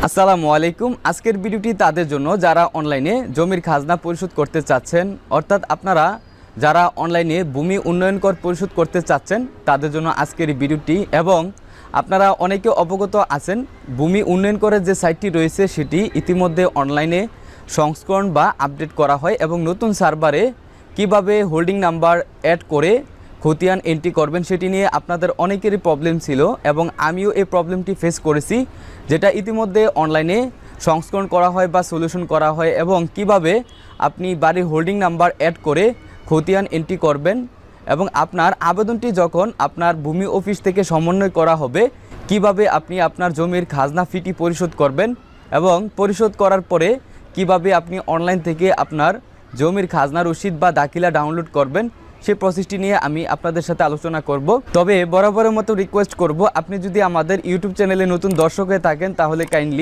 আসসালামু আলাইকুম। আজকের ভিডিওটি তাদের জন্য যারা অনলাইনে জমির খাজনা পরিশোধ করতে চাচ্ছেন, অর্থাৎ আপনারা যারা অনলাইনে ভূমি উন্নয়ন কর পরিশোধ করতে চাচ্ছেন তাদের জন্য আজকের এই ভিডিওটি। এবং আপনারা অনেকে অবগত আছেন, ভূমি উন্নয়ন করের যে সাইটটি রয়েছে সেটি ইতিমধ্যে অনলাইনে সংস্করণ বা আপডেট করা হয় এবং নতুন সার্ভারে কিভাবে হোল্ডিং নাম্বার অ্যাড করে খতিয়ান এন্ট্রি করবেন সেটি নিয়ে আপনাদের অনেকেরই প্রবলেম ছিল এবং আমিও এই প্রবলেমটি ফেস করেছি, যেটা ইতিমধ্যে অনলাইনে সংস্করণ করা হয় বা সলিউশন করা হয়। এবং কিভাবে আপনি বাড়ির হোল্ডিং নাম্বার অ্যাড করে খতিয়ান এন্ট্রি করবেন এবং আপনার আবেদনটি যখন আপনার ভূমি অফিস থেকে সমন্বয় করা হবে, কিভাবে আপনি আপনার জমির খাজনা ফিটি পরিশোধ করবেন এবং পরিশোধ করার পরে কিভাবে আপনি অনলাইন থেকে আপনার জমির খাজনা রসিদ বা দাখিলা ডাউনলোড করবেন, সেই প্রসেসটি নিয়ে আমি আপনাদের সাথে আলোচনা করব। তবে বরাবরের মতো রিকোয়েস্ট করব, আপনি যদি আমাদের ইউটিউব চ্যানেলে নতুন দর্শক হয়ে থাকেন তাহলে কাইন্ডলি